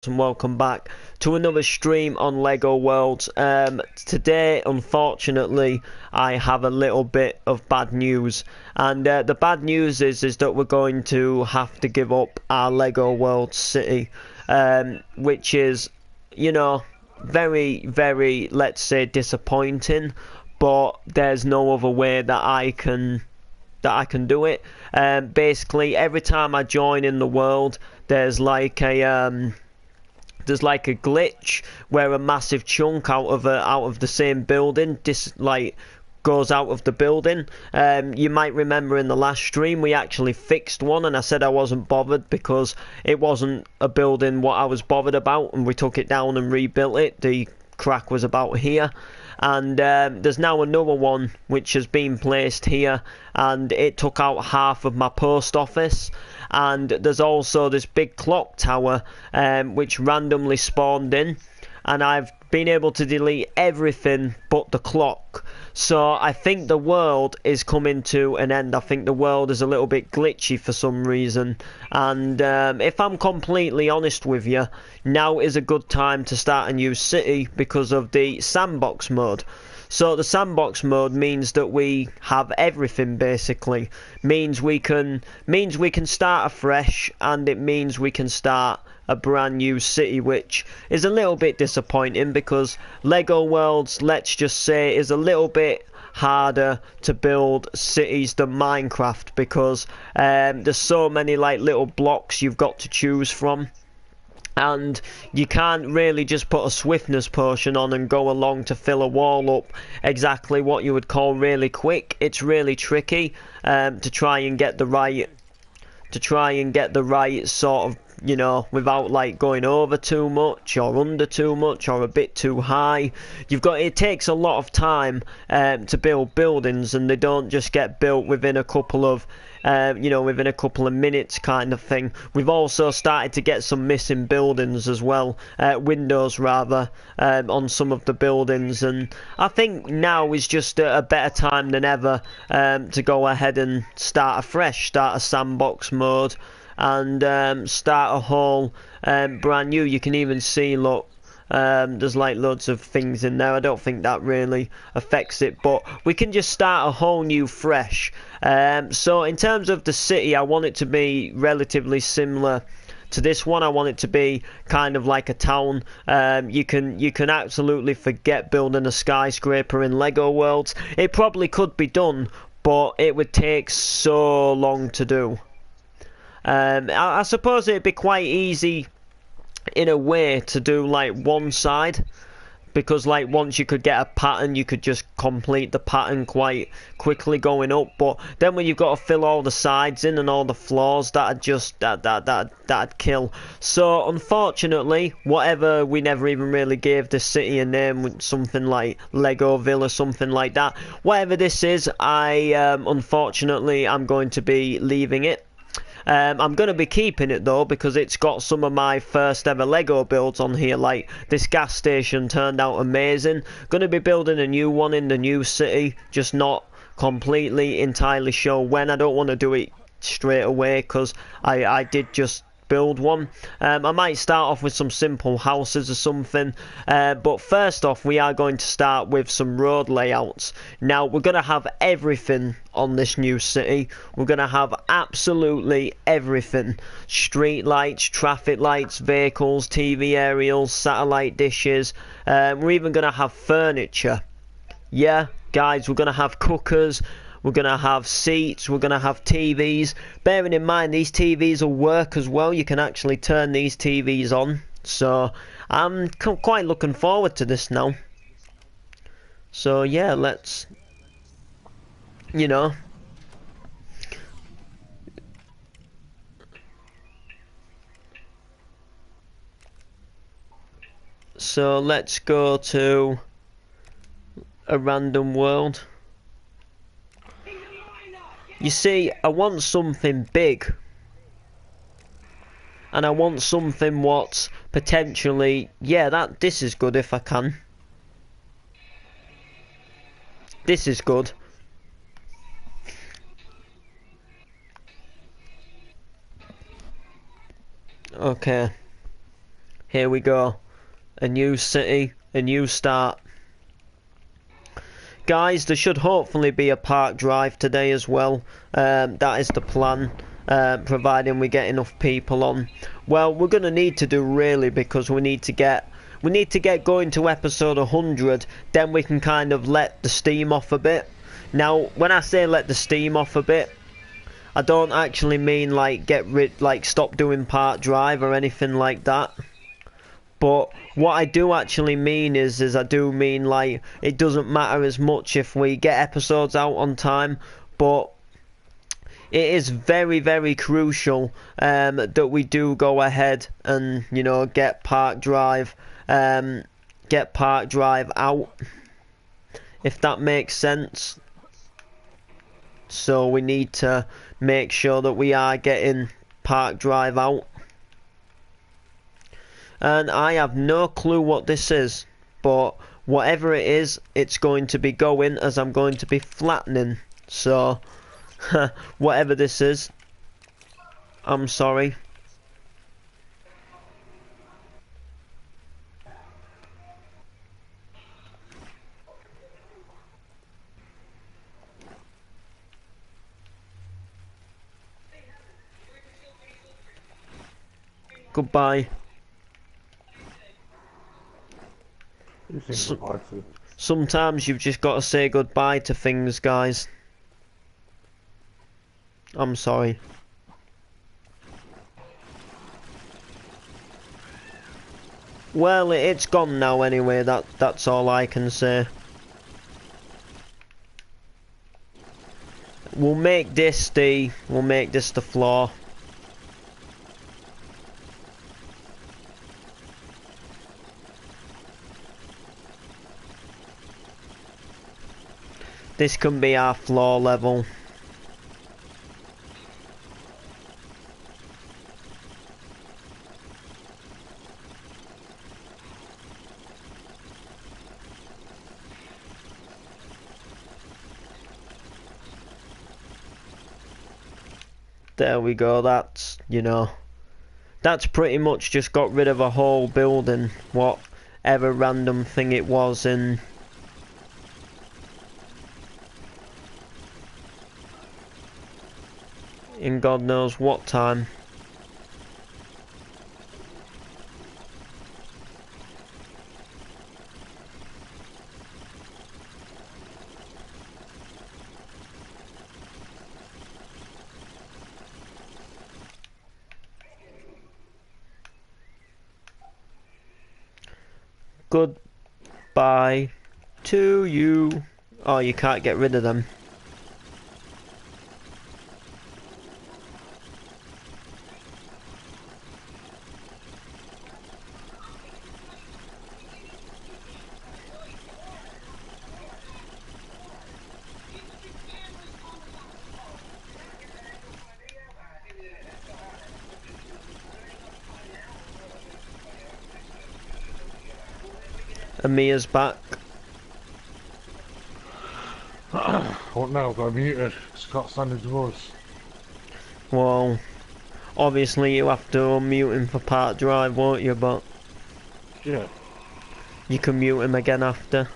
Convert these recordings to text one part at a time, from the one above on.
And welcome back to another stream on Lego Worlds. Today, unfortunately, I have a little bit of bad news, and the bad news is that we're going to have to give up our Lego World City, which is, very, very, let's say, disappointing. But there's no other way that I can do it. Basically, every time I join in the world, there's like a glitch where a massive chunk out of the same building goes out of the building. You might remember in the last stream we actually fixed one, and I said I wasn't bothered because it wasn't a building what I was bothered about, and we took it down and rebuilt it. The crack was about here, and there's now another one which has been placed here, and it took out half of my post office. And there's also this big clock tower which randomly spawned in, and I've been able to delete everything but the clock. So I think the world is coming to an end. I think the world is a little bit glitchy for some reason, and if I'm completely honest with you, now is a good time to start a new city because of the sandbox mode. So the sandbox mode means that we have everything, basically. Means we can start afresh, and it means we can start a brand new city, which is a little bit disappointing because Lego Worlds, let's just say, is a little bit harder to build cities than Minecraft because there's so many like little blocks you've got to choose from. And you can't really just put a swiftness potion on and go along to fill a wall up exactly what you would call really quick. It's really tricky to try and get the right sort of, without like going over too much or under too much or a bit too high. It takes a lot of time to build buildings, and they don't just get built within a couple of minutes kind of thing. We've also started to get some missing buildings as well, windows rather, on some of the buildings, and I think now is just a better time than ever to go ahead and start afresh, start a sandbox mode, and start a whole brand new. You can even see, look, there's like loads of things in there. I don't think that really affects it, but we can just start a whole new fresh. So in terms of the city, I want it to be relatively similar to this one. I want it to be kind of like a town. You can absolutely forget building a skyscraper in Lego Worlds. It probably could be done, but it would take so long to do. I suppose it'd be quite easy in a way to do like one side, because like once you could get a pattern, you could just complete the pattern quite quickly going up. But then when you've got to fill all the sides in and all the floors, that'd kill. So unfortunately, whatever, we never even really gave this city a name, something like Legoville or something like that. Whatever this is, unfortunately I'm going to be leaving it. I'm going to be keeping it though, because it's got some of my first ever Lego builds on here. Like this gas station turned out amazing. Going to be building a new one in the new city, just not completely entirely sure when. I don't want to do it straight away because I did just build one. I might start off with some simple houses or something, but first off we are going to start with some road layouts. Now we're going to have everything on this new city. We're going to have absolutely everything: street lights, traffic lights, vehicles, TV aerials, satellite dishes. We're even going to have furniture. Yeah guys, we're going to have cookers, we're going to have seats, we're going to have TVs. Bearing in mind these TVs will work as well. You can actually turn these TVs on. So I'm quite looking forward to this now. So yeah, let's, So let's go to a random world. You see, I want something big, and I want something what's potentially, this is good if I can. This is good. Okay. Here we go. A new city, a new start. Guys, there should hopefully be a park drive today as well. That is the plan, providing we get enough people on. Well, we're going to need to do really, because we need to get going to episode 100, then we can kind of let the steam off a bit. Now, when I say let the steam off a bit, I don't actually mean like stop doing park drive or anything like that. But what I do actually mean is I do mean like it doesn't matter as much if we get episodes out on time, but it is very, very crucial that we do go ahead and, you know, get Park Drive out, if that makes sense. So we need to make sure that we are getting Park Drive out. And I have no clue what this is, but whatever it is, it's going to be going, as I'm going to be flattening. So, whatever this is, I'm sorry. Goodbye. Sometimes you've just got to say goodbye to things, guys. I'm sorry. Well, it's gone now anyway, that's all I can say. We'll make this the floor. This can be our floor level. There we go, that's, you know, that's pretty much just got rid of a whole building, whatever random thing it was in God knows what time. Goodbye to you. Oh, you can't get rid of them. Amia's back. What now? Got muted. Scott Sanders' voice. Well, obviously you have to unmute him for Park Drive, won't you? But yeah, you can mute him again after.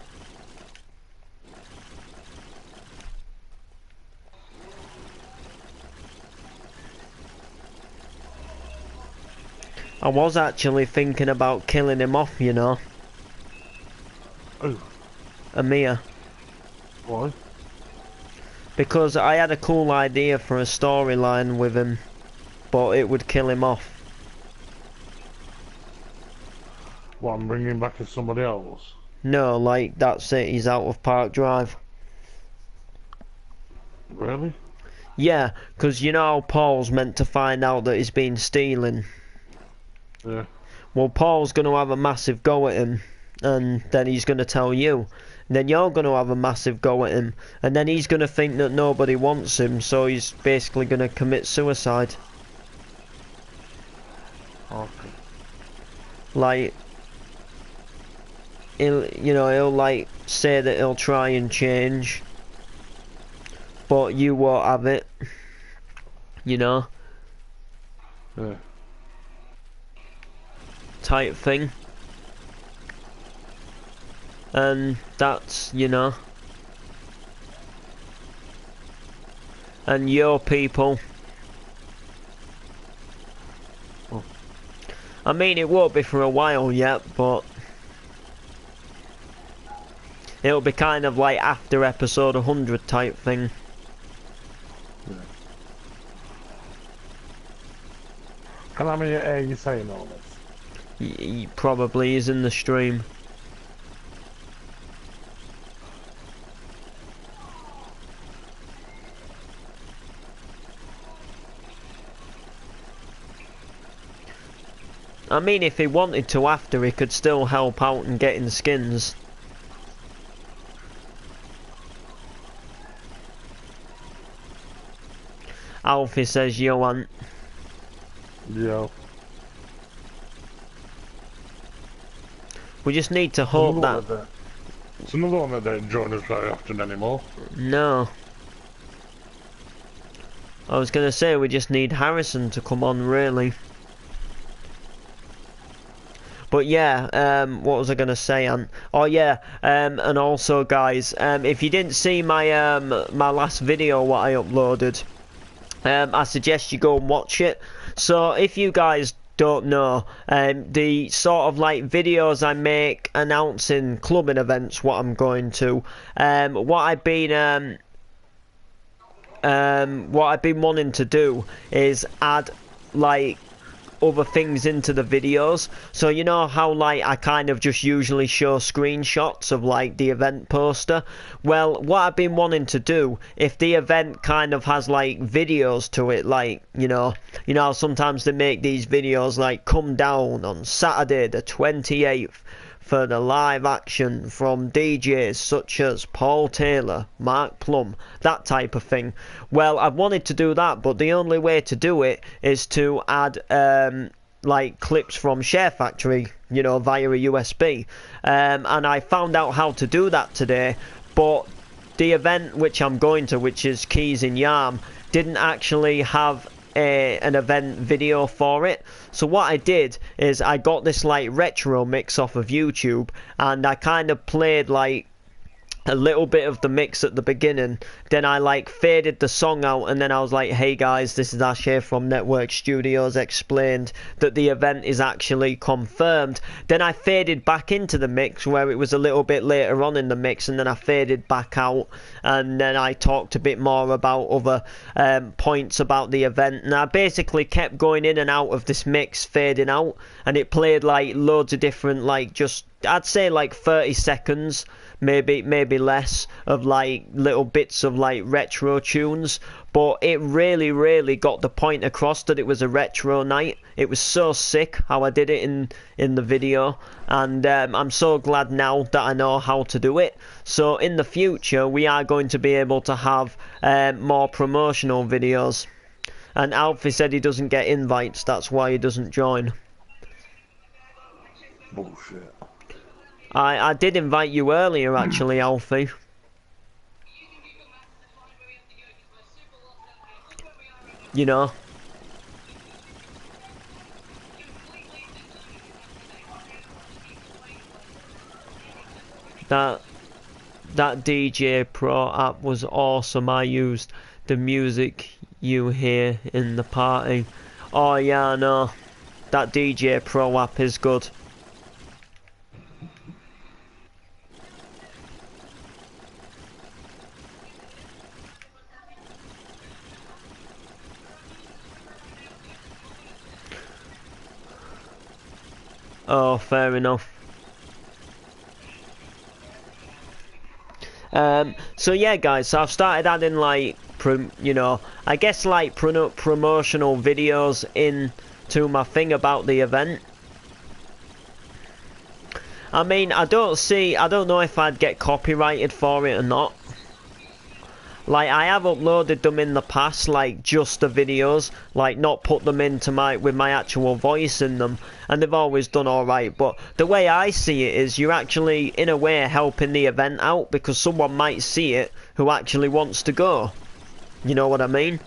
I was actually thinking about killing him off, you know. Oh. Amir. Why? Because I had a cool idea for a storyline with him, but it would kill him off. What, I'm bringing back as somebody else? No, like, that's it, he's out of Park Drive. Really? Yeah, because you know how Paul's meant to find out that he's been stealing? Yeah. Well, Paul's going to have a massive go at him, and then he's going to tell you. And then you're going to have a massive go at him, and then he's going to think that nobody wants him, so he's basically going to commit suicide. Okay. Like, he'll like say that he'll try and change, but you won't have it, you know. Yeah. It's type thing. And that's, you know. And your people. I mean, it won't be for a while yet, but it'll be kind of like after episode 100 type thing. Yeah. And how many are you saying all this? He probably is in the stream. I mean, if he wanted to after, he could still help out in getting skins. Alfie says, yo, Ant. Yeah. We just need to hope that... It's another one that don't join us very often anymore. No. I was going to say, we just need Harrison to come on, really. But yeah, what was I going to say, Ant? Oh yeah, and also guys, if you didn't see my my last video what I uploaded, I suggest you go and watch it. So if you guys don't know, the sort of like videos I make announcing clubbing events, what I'm going to, what I've been wanting to do is add like other things into the videos. So you know how like I kind of just usually show screenshots of like the event poster? Well, what I've been wanting to do, if the event kind of has like videos to it, like you know how sometimes they make these videos like come down on Saturday the 28th for the live action from DJs such as Paul Taylor, Mark Plum, that type of thing. Well, I've wanted to do that, but the only way to do it is to add like clips from Share Factory, you know, via a USB. And I found out how to do that today, but the event which I'm going to, which is Keys in Yarm, didn't actually have an event video for it. So what I did is I got this like retro mix off of YouTube, and I kind of played like a little bit of the mix at the beginning, then I like faded the song out, and then I was like, hey guys, this is Ash here from Network Studios, explained that the event is actually confirmed. Then I faded back into the mix where it was a little bit later on in the mix, and then I faded back out, and then I talked a bit more about other points about the event, and I basically kept going in and out of this mix, fading out, and it played like loads of different, like just I'd say like 30 seconds, maybe less, of like little bits of like retro tunes, but it really got the point across that it was a retro night. It was so sick how I did it in the video, and I'm so glad now that I know how to do it. So in the future we are going to be able to have more promotional videos. And Alfie said he doesn't get invites, that's why he doesn't join. Bullshit. I did invite you earlier, actually, Alfie. You know. That DJ Pro app was awesome. I used the music you hear in the party. Oh yeah, I know. That DJ Pro app is good. Oh, fair enough. So yeah, guys, so I've started adding like, I guess like promotional videos into my thing about the event. I mean, I don't know if I'd get copyrighted for it or not. Like, I have uploaded them in the past, like, just the videos, like, not put them into with my actual voice in them, and they've always done alright, but the way I see it is you're actually, in a way, helping the event out, because someone might see it who actually wants to go. You know what I mean?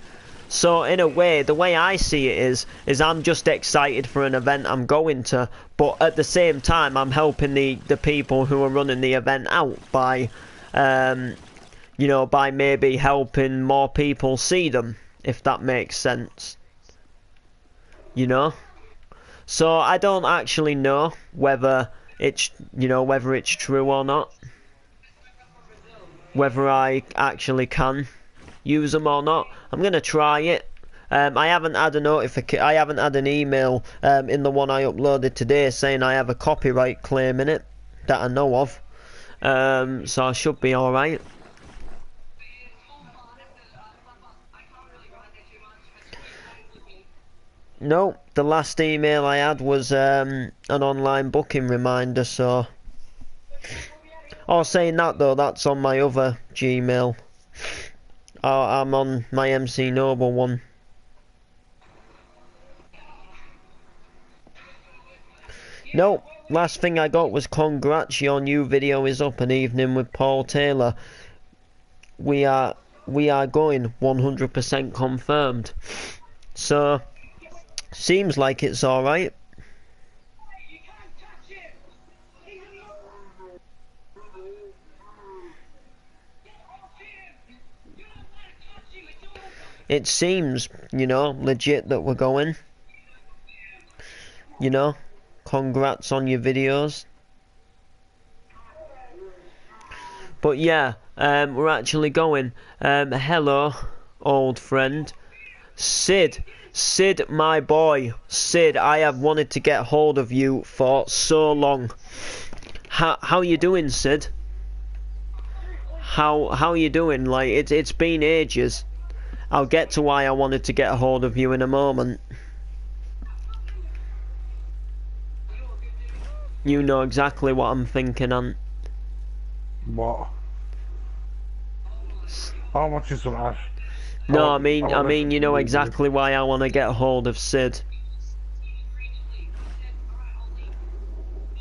So in a way, the way I see it is I'm just excited for an event I'm going to, but at the same time I'm helping the people who are running the event out by, you know, by maybe helping more people see them, if that makes sense. You know? So I don't actually know whether it's, you know, whether it's true or not. Whether I actually can use them or not. I'm gonna try it. I haven't had a I haven't had an email in the one I uploaded today saying I have a copyright claim in it that I know of. So I should be all right. No, the last email I had was an online booking reminder. So, oh, saying that though, that's on my other Gmail. I'm on my MC Noble one. No, last thing I got was congrats, your new video is up, an evening with Paul Taylor. We are going 100% confirmed. So, seems like it's alright. It seems, you know, legit that we're going. You know, congrats on your videos. But yeah, we're actually going. Hello, old friend. Sid, my boy. Sid, I have wanted to get hold of you for so long. How you doing, Sid? How you doing? Like, it's been ages. I'll get to why I wanted to get a hold of you in a moment. You know exactly what I'm thinking, Ant. What? How much is some ash? No, I mean, you know exactly why I want to get a hold of Sid.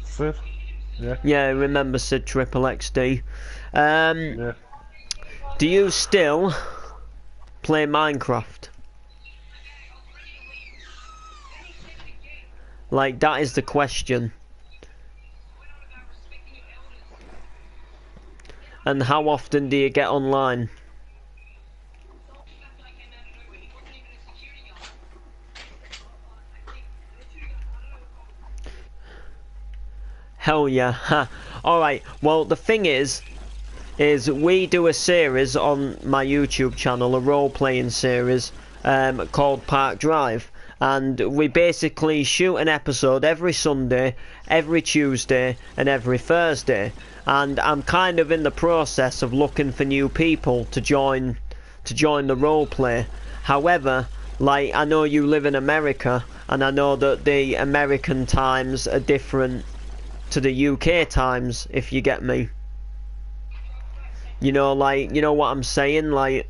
Sid? Yeah. Yeah, remember Sid Triple XD. Yeah. Do you still play Minecraft? Like, that is the question. And how often do you get online? Hell yeah. Alright, well the thing is we do a series on my YouTube channel, a role-playing series called Park Drive. And we basically shoot an episode every Sunday, every Tuesday and every Thursday. And I'm kind of in the process of looking for new people to join the roleplay. However, like, I know you live in America, and I know that the American times are different to the UK times, if you get me. You know, like, you know what I'm saying? Like,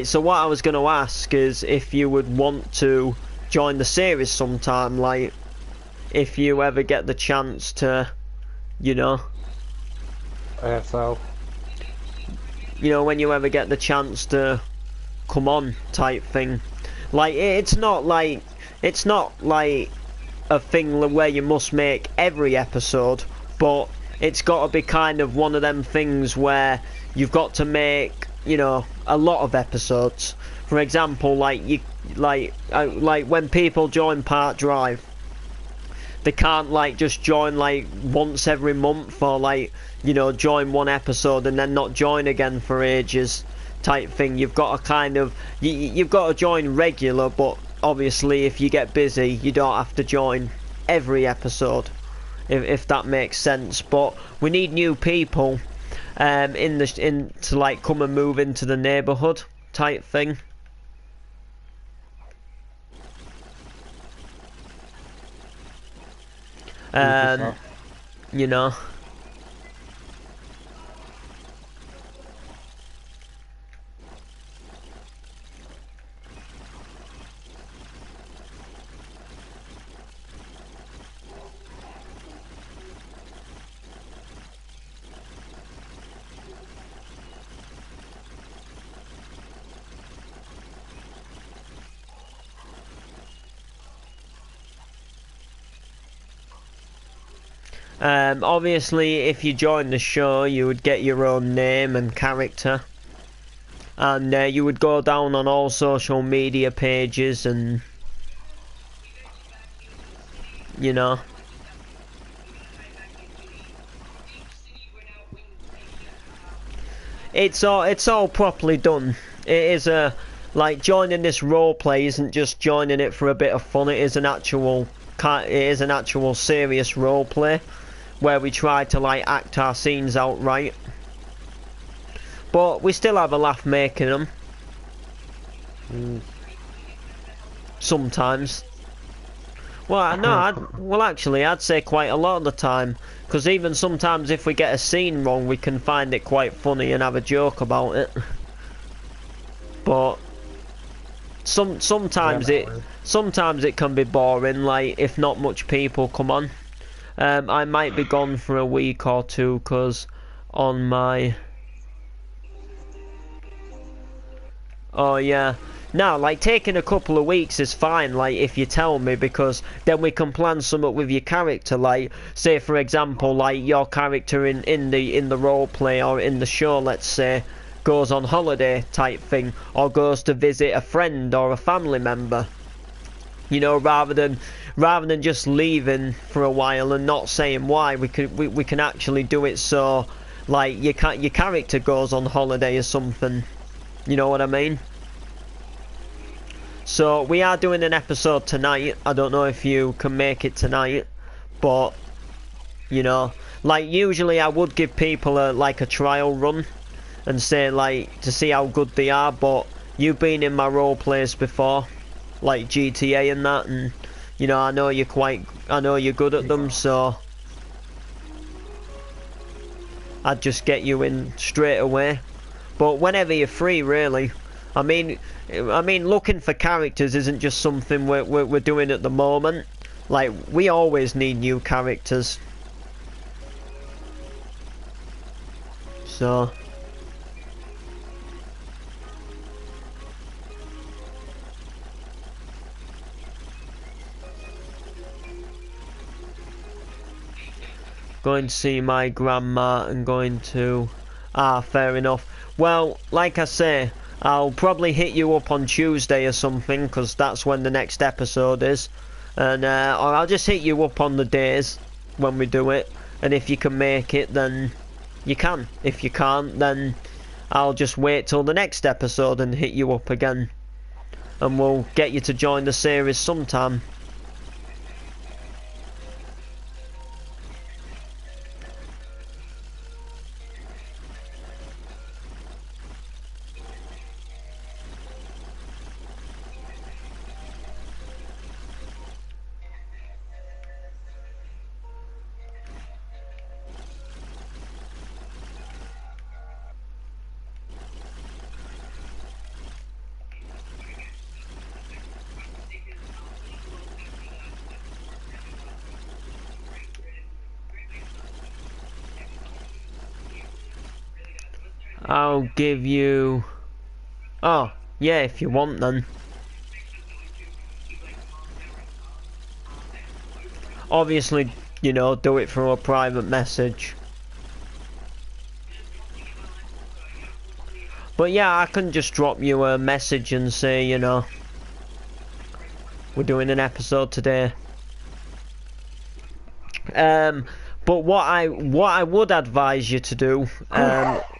so what I was going to ask is if you would want to join the series sometime, like, if you ever get the chance to, you know. ASL. You know, when you ever get the chance to come on type thing. Like, it's not like a thing where you must make every episode, but it's got to be kind of one of them things where you've got to make, you know, a lot of episodes. For example, like when people join Park Drive, they can't like just join like once every month, or like, you know, join one episode and then not join again for ages type thing. You've got to kind of you've got to join regular, but obviously if you get busy you don't have to join every episode, if that makes sense. But we need new people to like come and move into the neighborhood type thing. You know. Obviously, if you join the show, you would get your own name and character, and you would go down on all social media pages, and you know, it's all properly done. It is like joining this roleplay isn't just joining it for a bit of fun. It is an actual serious roleplay where we try to like act our scenes out right, but we still have a laugh making them. Sometimes. Well, no, actually, I'd say quite a lot of the time, because even sometimes if we get a scene wrong, we can find it quite funny and have a joke about it. But sometimes it can be boring, like if not much people come on. I might be gone for a week or two, because on my... Oh yeah. Now, like, taking a couple of weeks is fine, like, if you tell me, because then we can plan something with your character, like, say, for example, like, your character in the roleplay or in the show, let's say, goes on holiday type thing, or goes to visit a friend or a family member, you know, rather than just leaving for a while and not saying why. We can actually do it so, like, your character goes on holiday or something, you know what I mean? So we are doing an episode tonight. I don't know if you can make it tonight, but you know, like usually I would give people a trial run and say like to see how good they are, but you've been in my role plays before, like GTA and that, and you know I know you're good at them, so I'd just get you in straight away. But whenever you're free, really. I mean, looking for characters isn't just something we're doing at the moment. Like, we always need new characters. So... Going to see my grandma and going to... Ah, fair enough. Well, like I say... I'll probably hit you up on Tuesday or something, because that's when the next episode is. And, or I'll just hit you up on the days when we do it. And if you can make it, then you can. If you can't, then I'll just wait till the next episode and hit you up again. And we'll get you to join the series sometime. I'll give you... Oh, yeah, if you want then. Obviously, you know, do it through a private message. But yeah, I can just drop you a message and say, you know, we're doing an episode today. But what I would advise you to do,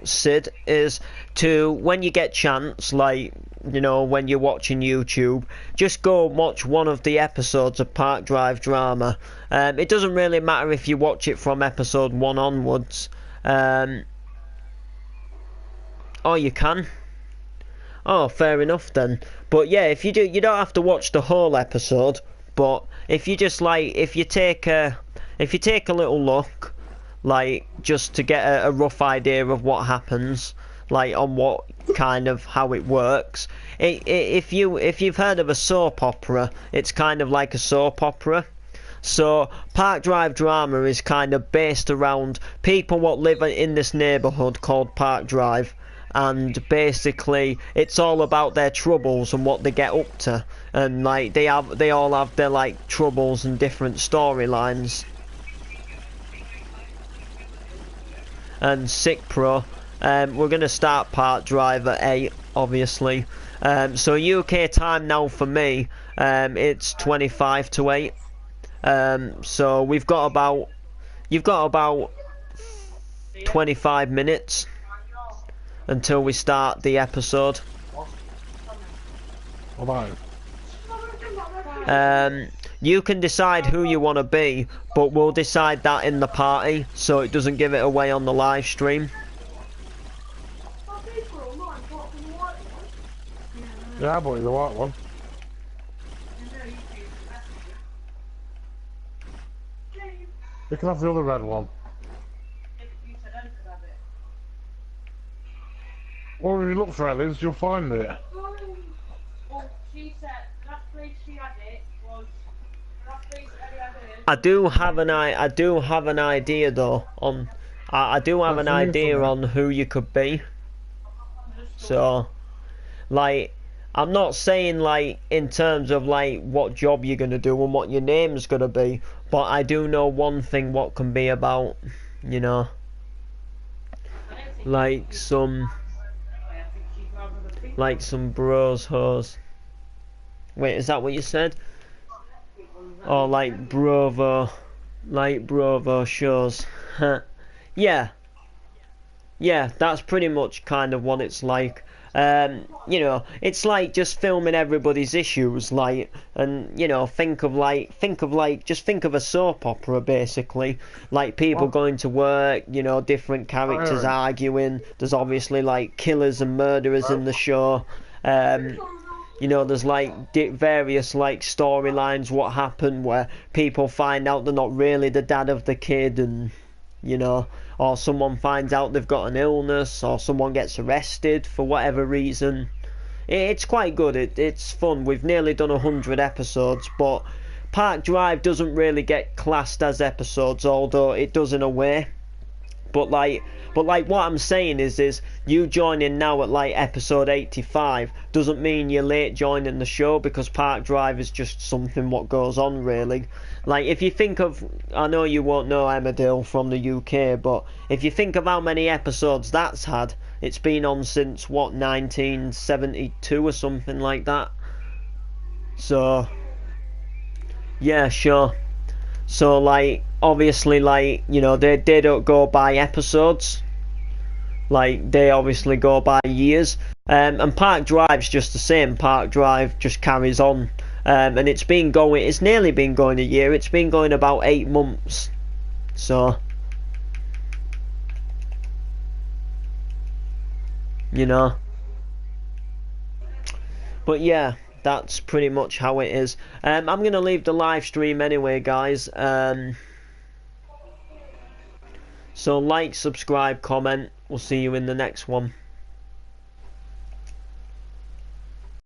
Sid, is to, when you get chance, like, you know, when you're watching YouTube, just go watch one of the episodes of Park Drive Drama. It doesn't really matter if you watch it from episode 1 onwards. Oh, you can? Oh, fair enough then. But yeah, if you do, you don't have to watch the whole episode, but if you just, like, if you take a little look, like, just to get a rough idea of what happens, like, on what kind of how it works. If you've heard of a soap opera, it's kind of like a soap opera. So Park Drive Drama is kind of based around people what live in this neighbourhood called Park Drive, and basically it's all about their troubles and what they get up to, and like they all have their like troubles and different storylines. and Sick Pro. We're going to start Park Drive at 8, obviously. So UK time now for me, it's 25 to 8. So you've got about 25 minutes until we start the episode. You can decide who you want to be, but we'll decide that in the party, so it doesn't give it away on the live stream. Yeah, I bought you the white one. You can have the other red one. Well, if you look for Ellie's, you'll find it. Well, she said the last place she had it was the last place Ellie had it. I do have an idea though on. I do have an idea on who you could be. So, like, I'm not saying like in terms of like what job you're gonna do and what your name's gonna be, but I do know one thing what can be about, you know, like some bros hoes. Wait, is that what you said? Or like Bravo shows. Yeah, that's pretty much kind of what it's like. You know, it's like just filming everybody's issues, like, and you know, think of a soap opera basically, like people going to work, you know, different characters arguing. There's obviously like killers and murderers in the show. You know, there's like various like storylines what happened where people find out they're not really the dad of the kid, and you know, or someone finds out they've got an illness, or someone gets arrested for whatever reason. It's quite good. It's fun. We've nearly done 100 episodes, but Park Drive doesn't really get classed as episodes, although it does in a way. But like what I'm saying is you joining now at like episode 85 doesn't mean you're late joining the show, because Park Drive is just something what goes on really. Like if you think of, I know you won't know Emmerdale from the UK, but if you think of how many episodes that's had, it's been on since what, 1972 or something like that. So yeah, sure. So like obviously, like, you know, they don't go by episodes, like they obviously go by years. And Park Drive's just the same. Park Drive just carries on. And it's nearly been going a year. It's been going about 8 months. So, you know. But yeah, that's pretty much how it is. I'm going to leave the live stream anyway, guys. So like, subscribe, comment. We'll see you in the next one.